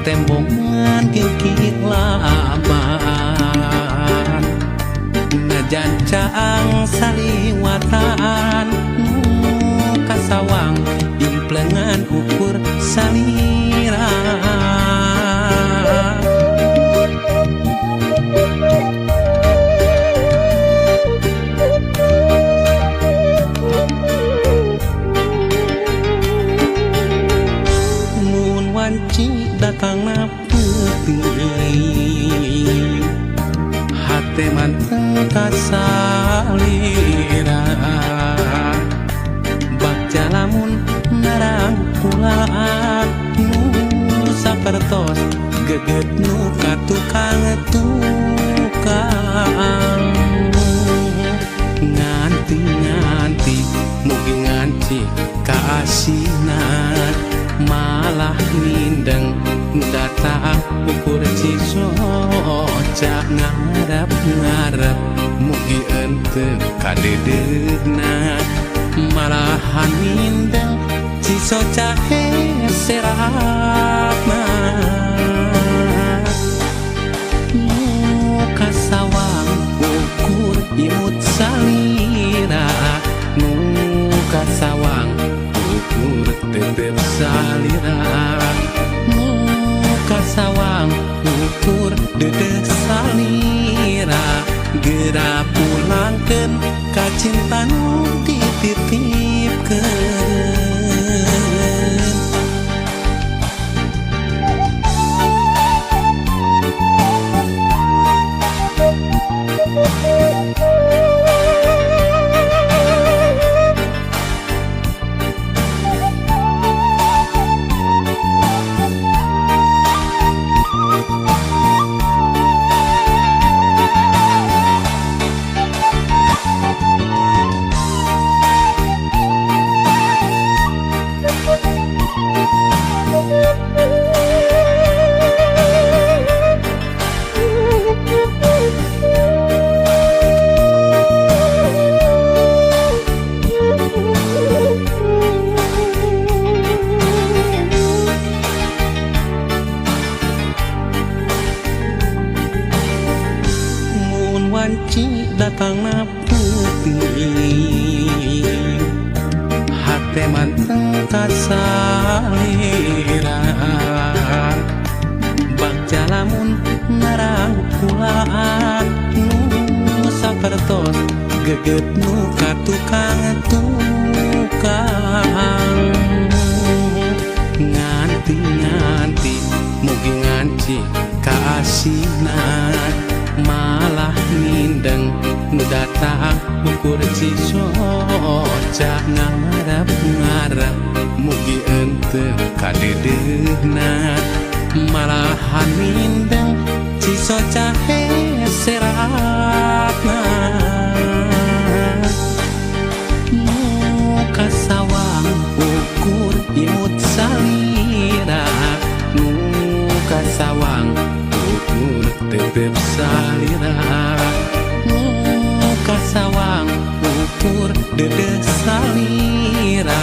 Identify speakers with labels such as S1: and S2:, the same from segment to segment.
S1: tembongan kikik laban najan caang saliwatan kasawang implengan ukur salira nun wanci datang na peuting hate manteng kasalira baca lamun narang kulaan nu sapertos geget nu katukang tukang nganti mugi nganci kaasinan malah mindeng data ukur cisoca ngarep mugi ente kadedegna malahan mindeng cisoca seratna kasawang ukur imut salira nu kasawang ukur tetep salira kasawang ukur dedeh salira geura pulangkeun ka cinta nu dititipkeun wanci datang na peuting hate manteng kasalira baca lamun narang kulaan nu sapertos geget nu katukang tukang nganti mugi nganci kaasinan malah mindeng nu datang ukur cisoca ngarep mugi ente kadedegna malahan mindeng cisoca seratna kasawang ukur imut salira nu kasawang ukur tetep salira kasawang ukur dedeh salira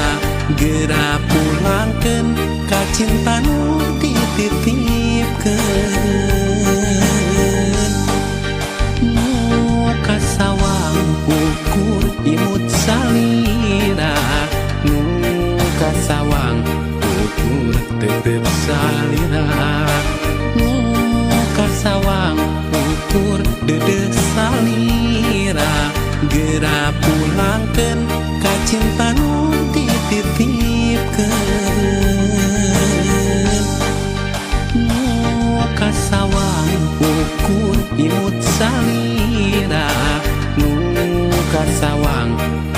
S1: geura pulangkeun ka cinta nu dititipkeun kasawang ukur imut salira nu kasawang ukur tetep salira kasawang ukur dedeh salira geura pulangkeun ka cinta nu dititipkeun kasawang ukur imut salira nu kasawang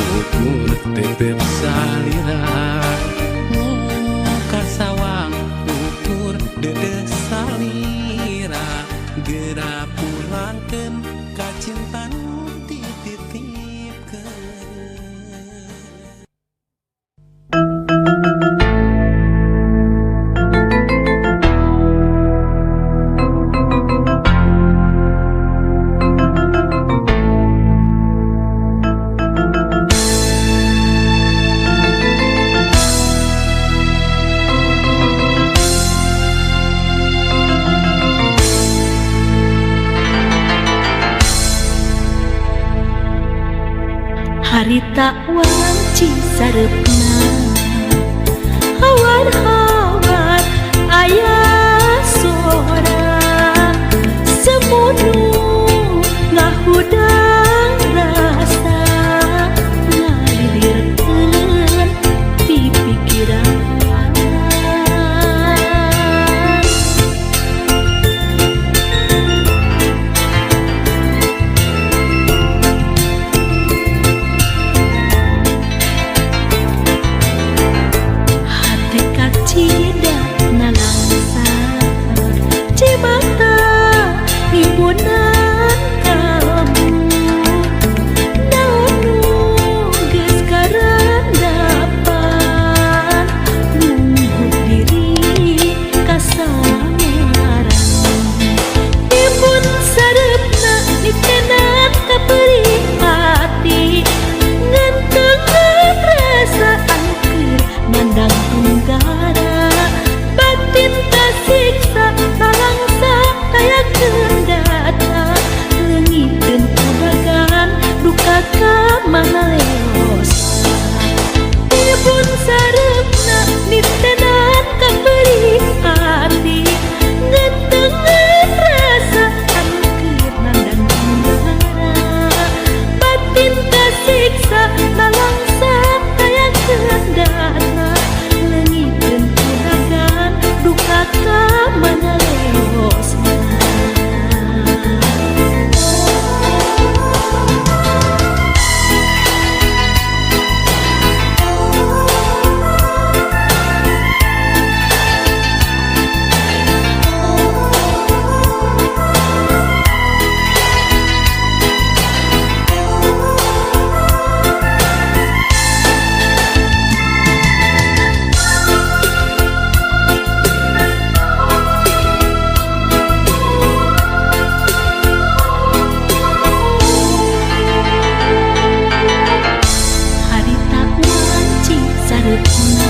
S1: ukur tetep salira kasawang ukur dedeh salira geura pulangkeun ka cinta nu dititipkeun
S2: harita wanci sarepna hawar-hawar aya sora semunu ngahudang rasa ngalirkeun di pikiran
S3: Sarepna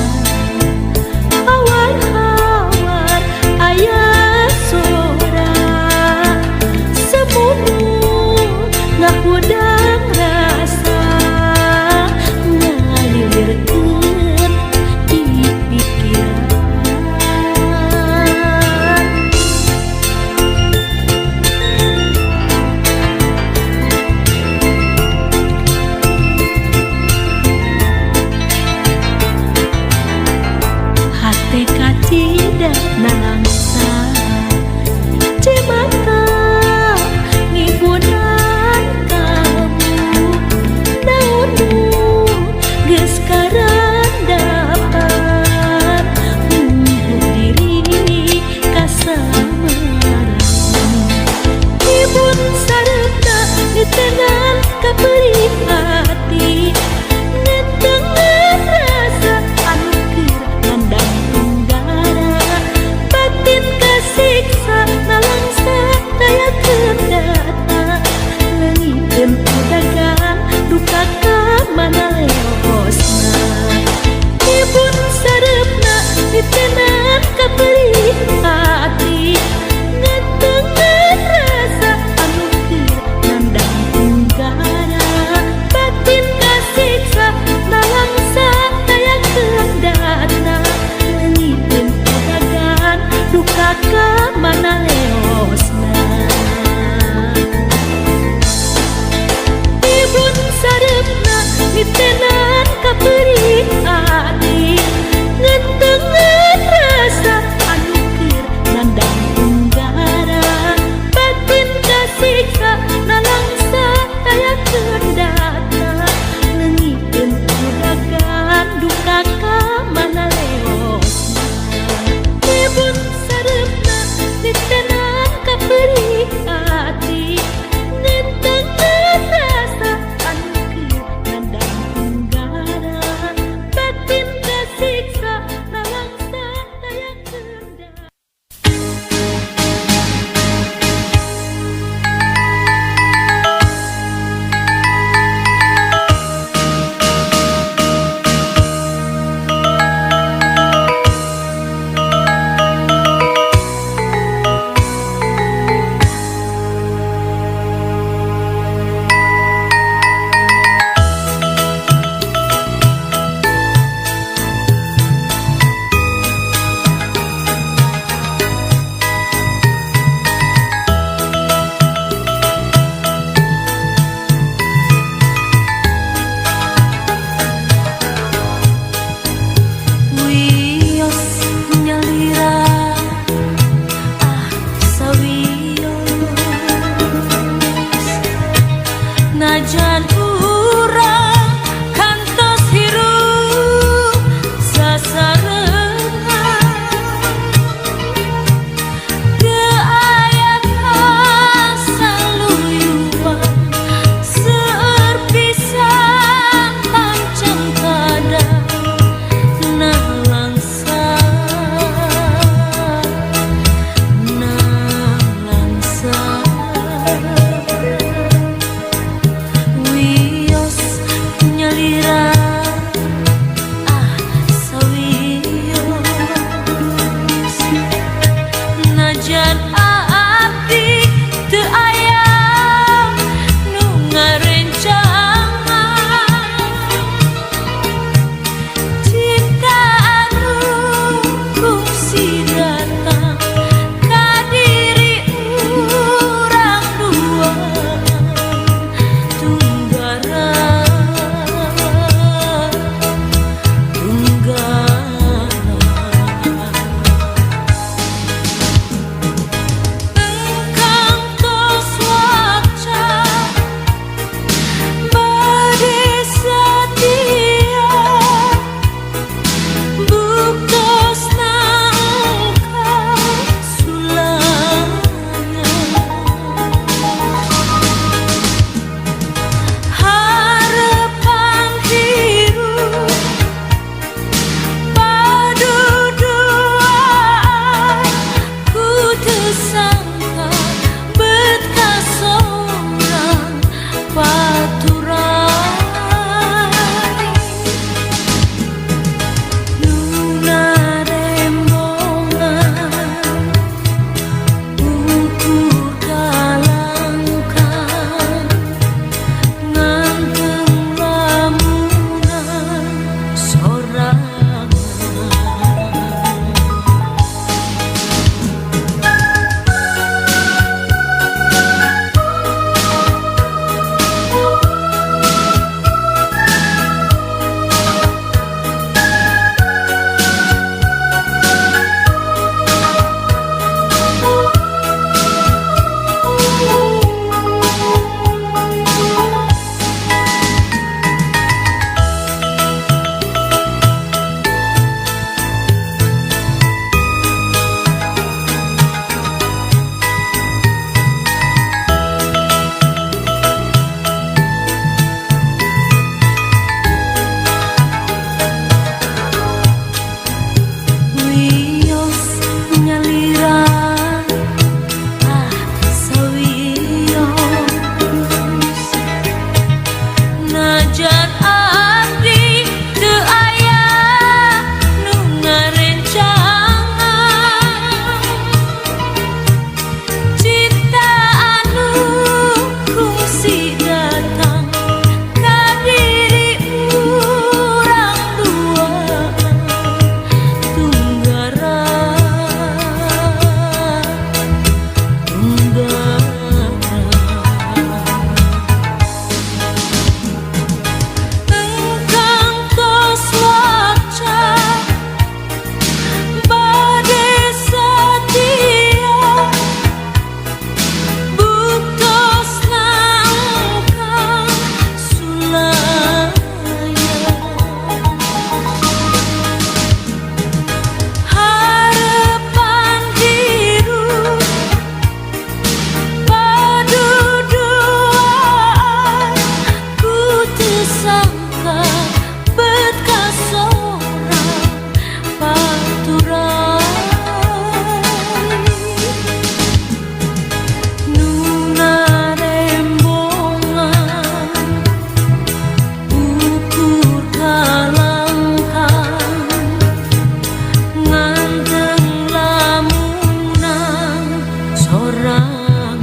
S2: sorangan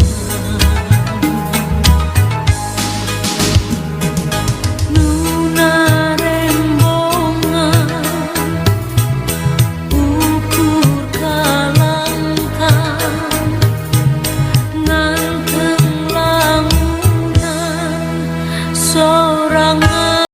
S2: Nuna rembongan ukur kalangkang nganteng lamunan sorangan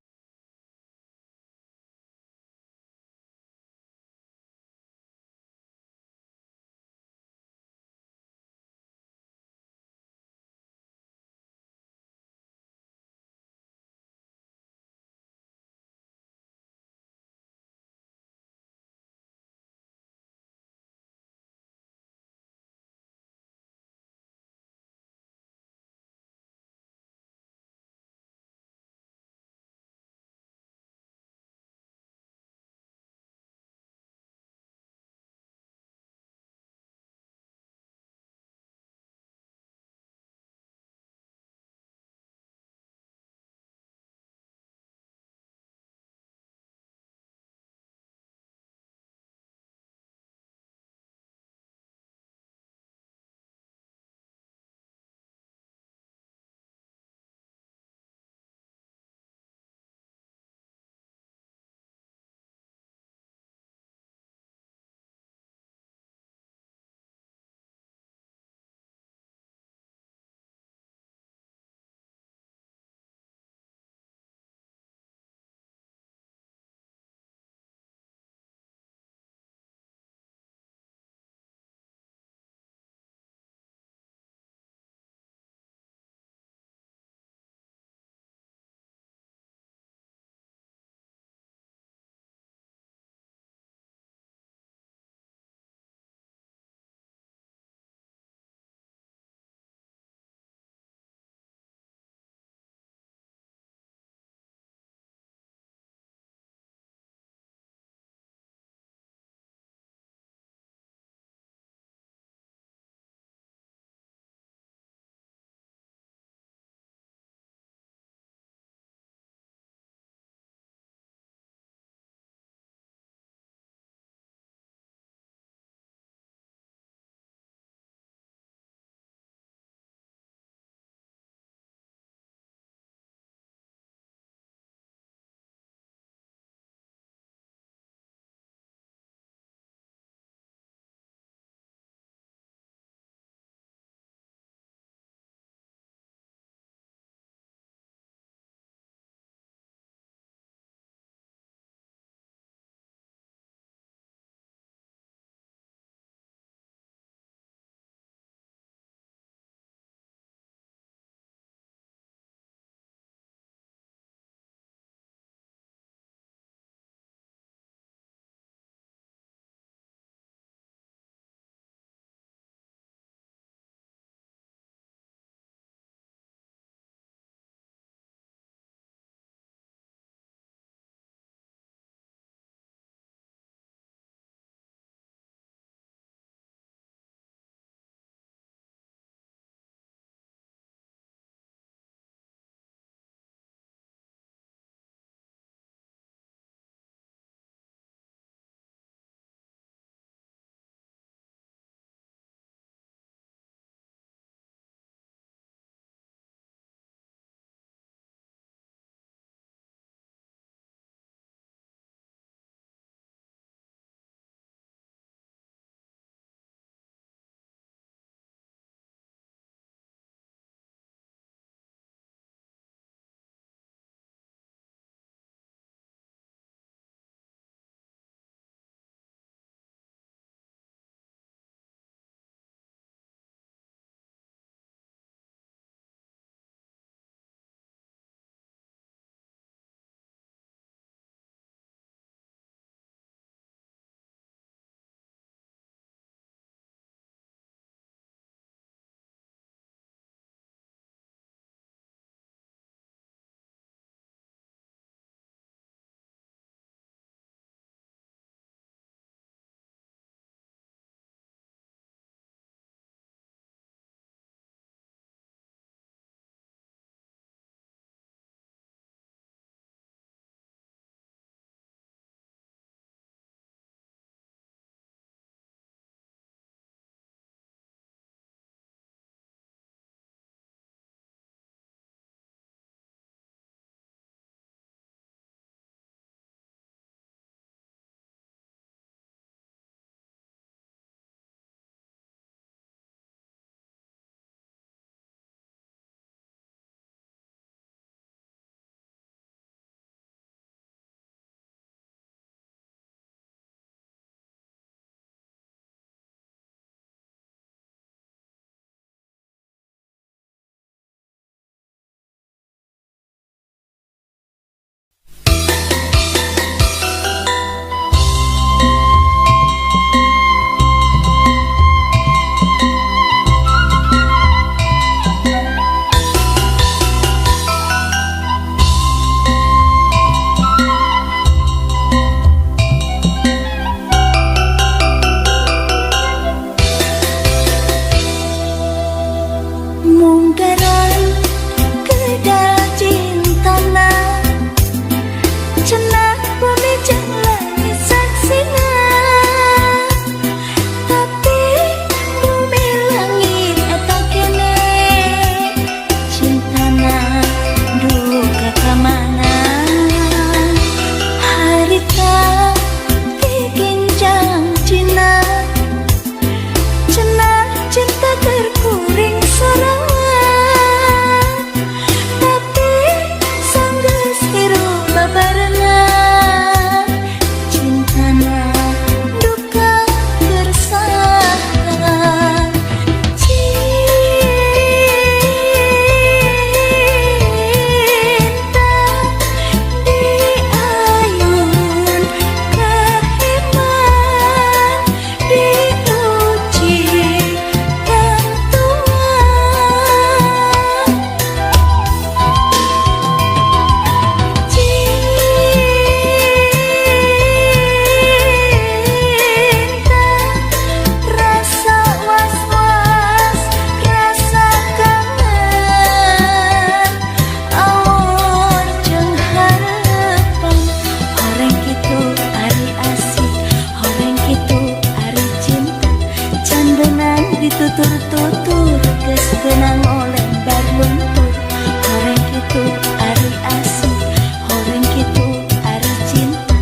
S2: ditutur-tutur geus beunang oleh barluntur horeng kitu ari asih horeng kitu ari cinta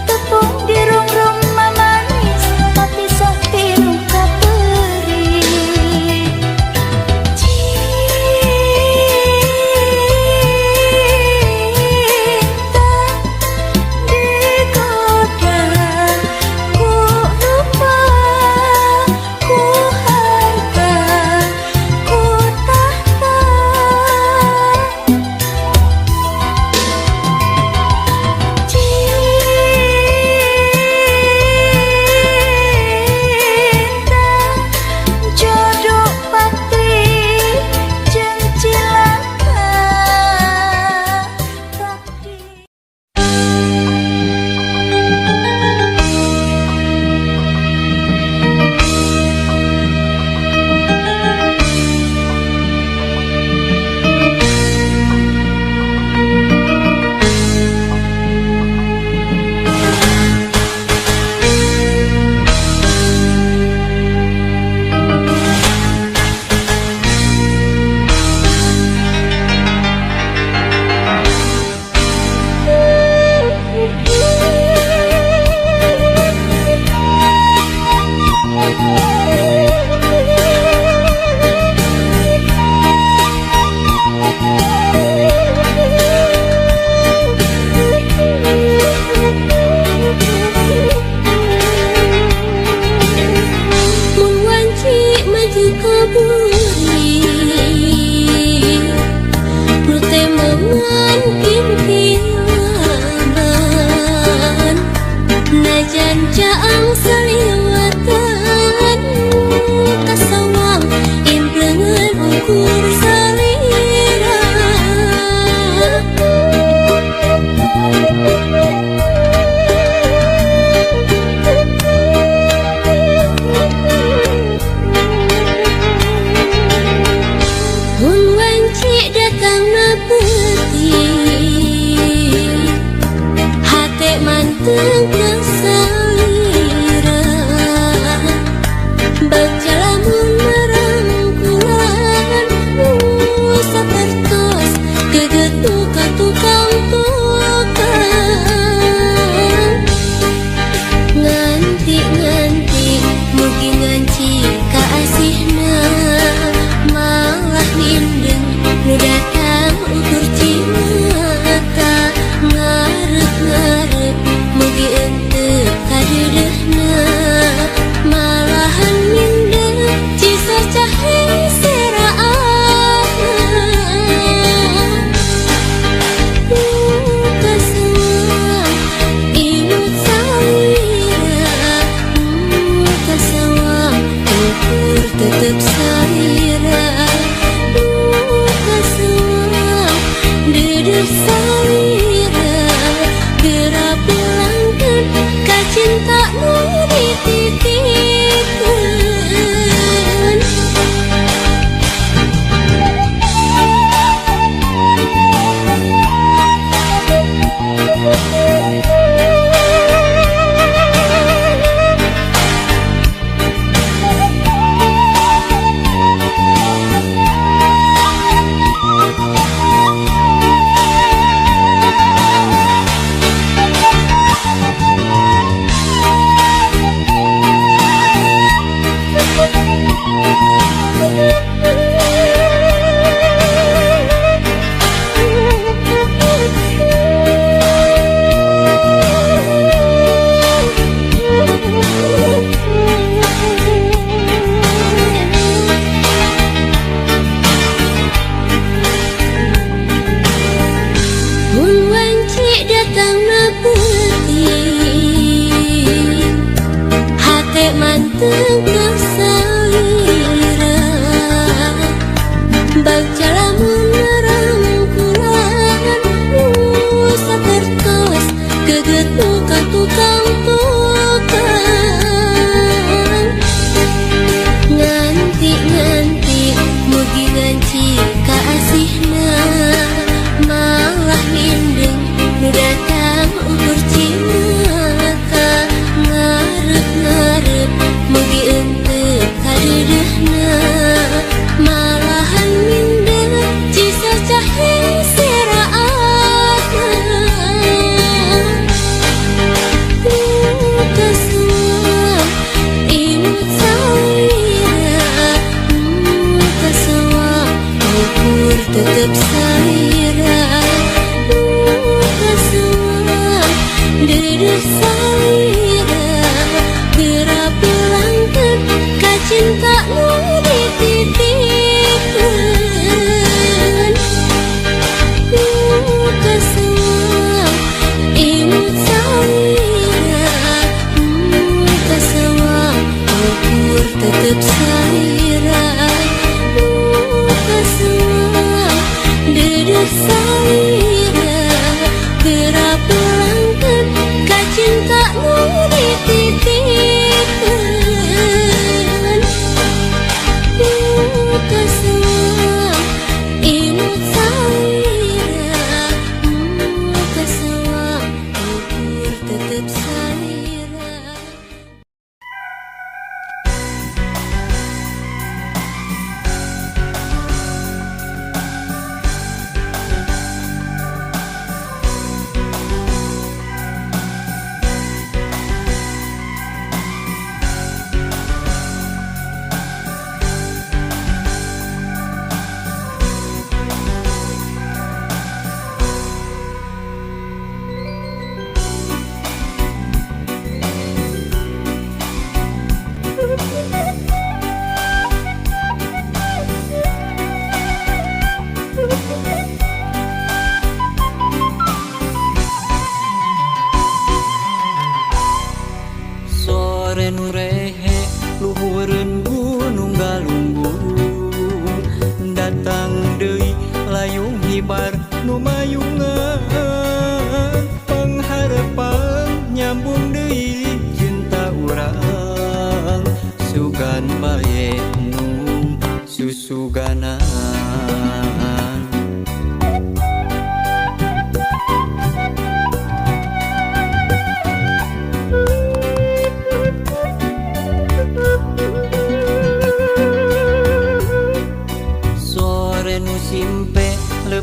S2: tepung dirungrung mamanis tapi sok tilu kapeuring cinta digoda ku rupa ku harta ku tahta cinta jodoh patri jeung cilaka takdir. Mun wanci maju kaburi nu teh meungan kimpilanan najan caang saliwatan kasawang impleungeun ukur salira mun wanci datangna peuting hate manteng kasalira baca lamun merangkulan nu sapertos kegetu ka tukang tukang nganti mugi nganci ka asihna malah mindeng nu datang ukur cimata ngarep-ngarep mugi enteu kadeudeuhna malahan mindeng cisa cahe seraan kasawang imut salira kasawang ukur tetep salira kasawang deudeuh salira geura pulangkeun ka cinta nu dititipkeun. Mun wanci datangna peuting hate manteng kasalira baca lamun merangkulan nu sapertos kegetu ka tukang tukang nganti mugi nganci ka asihna malah mindeng nu datang ukur cimata ngarep-ngarep mugi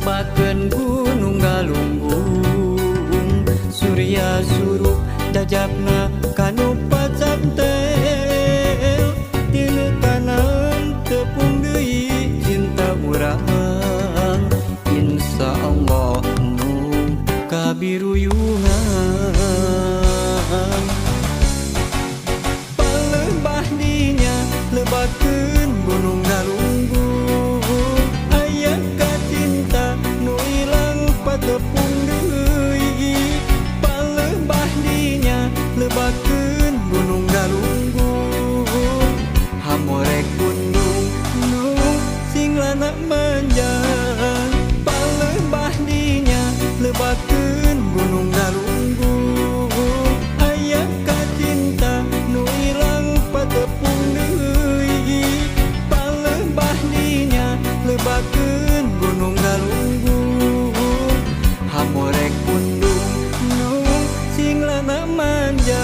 S3: lebakeun Gunung Galunggung Surya surup dajabna kanu pacantel tilu kanan tepung deui cinta urang insya Allah nu kabiruyungan palembah dinya lebakeun Gunung Galunggung aya kacinta nu ilang patepung deui palembah dinya lebakeun Gunung Galunggung hamorek gunung nu sing lana manjang palembah dinya lebakeun Gunung Galunggung aya kacinta nu ilang patepung deui palembah dinya lebakeun Gunung Galunggung hamorek gunung nu sing lana manjang.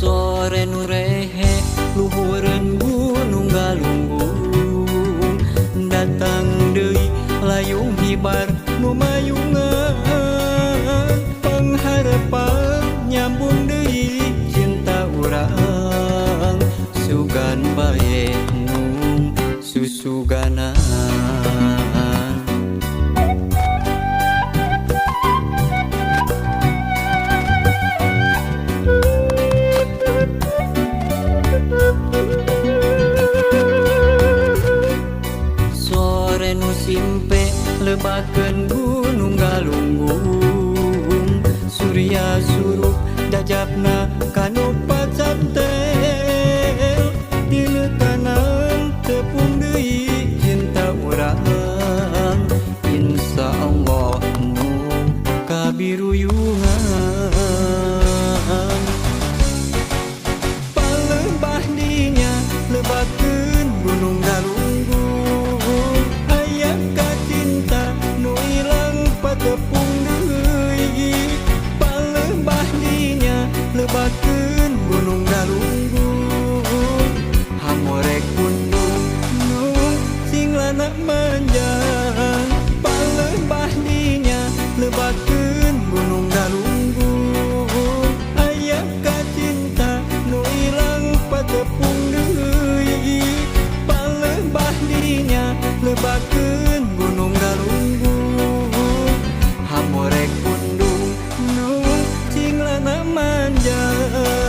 S3: Sore nu rehe luhureun Gunung Galunggung datang deui layung hibar nu mayungan pangharepan nyambung deui cinta urang sugan bae nu susuganan sore nu simpe lebakeun Gunung Galunggung Surya surup dajabna kanu pacantel tilu kanan tepung deui cinta urang insya Allah nu kabiruyungan palembah dinya lebakeun Gunung Galunggung aya kacinta nu ilang patepung deui palembah dinya lebakeun Gunung Galunggung hamorek gunung nu sing lana manjang palembah dinya lebakeun Gunung Galunggung aya kacinta nu ilang patepung deui palembah dinya lebakeun Gunung Galunggung hamorek gunung nu sing lana manjang.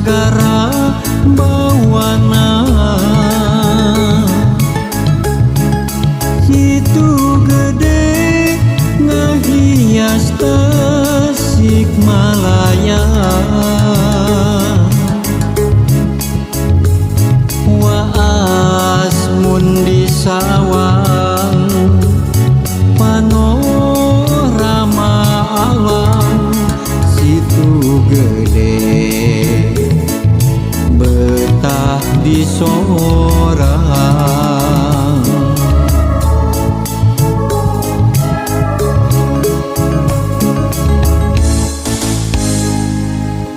S3: sagara bawana Situ gede ngahias Tasikmalaya waas mun di sawang panorama alam Situ gede betah di sorang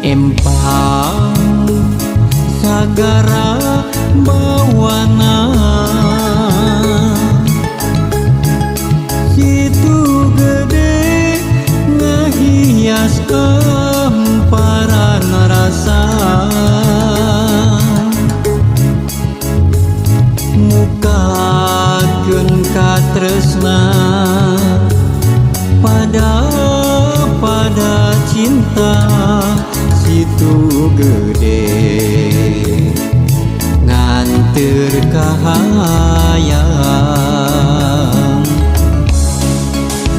S3: empang sagara bawana Situ gede ngahias kemparan rasa mukakeun katresna pada cinta Situ gede nganteur kahayang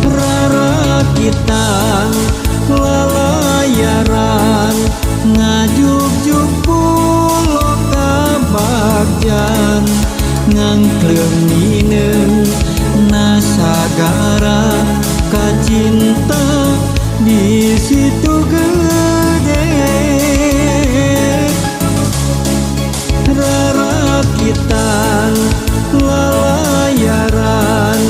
S3: rarakitan lalayaran ngajuk-juk pulo ka bagjan ngangkleung mineng nasagara kacinta di Situ gede rarakitan lalayaran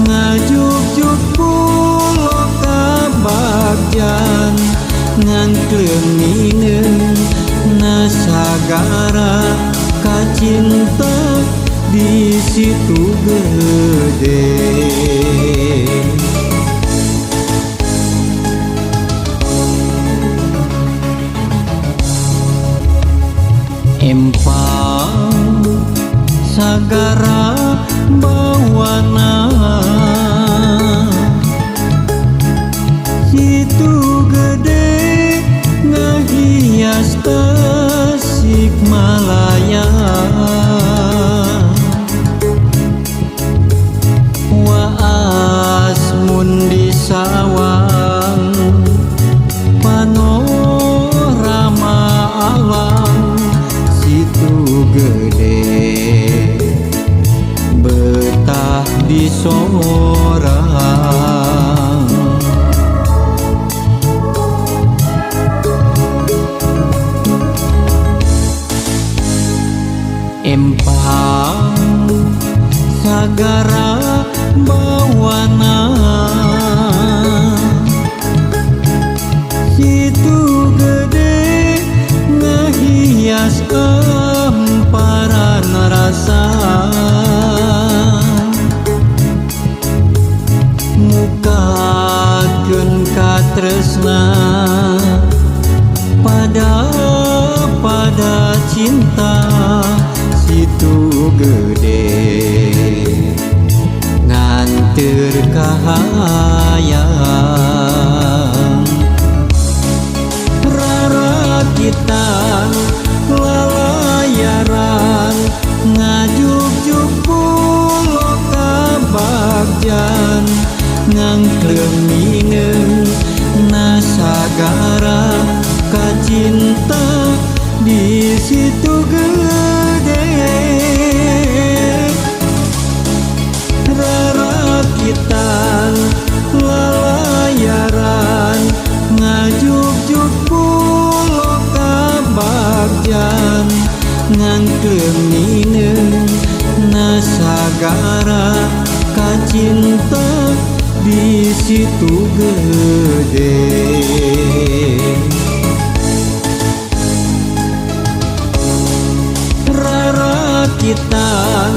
S3: ngajuk-juk pulo ka bagjan ngangkleung mineng nasagara kacinta di Situ gede empang sagara bawana Situ gede ngahias Tasikmalaya waas mun di sawang panorama alam Situ gede betah di sorang empang sagara bawana Situ gede ngahias kemparan rasa mukakeun katresna pada cinta Situ gede nganteur kahayang rarakitan lalayaran ngajuk-juk pulo ka bagjan ngangkleung mineng nasagara kacinta di Situ gede rarakitan lalayaran ngajuk-juk pulo ka bagjan ngangkleung mineng nasagara kacinta di Situ gede rarakitan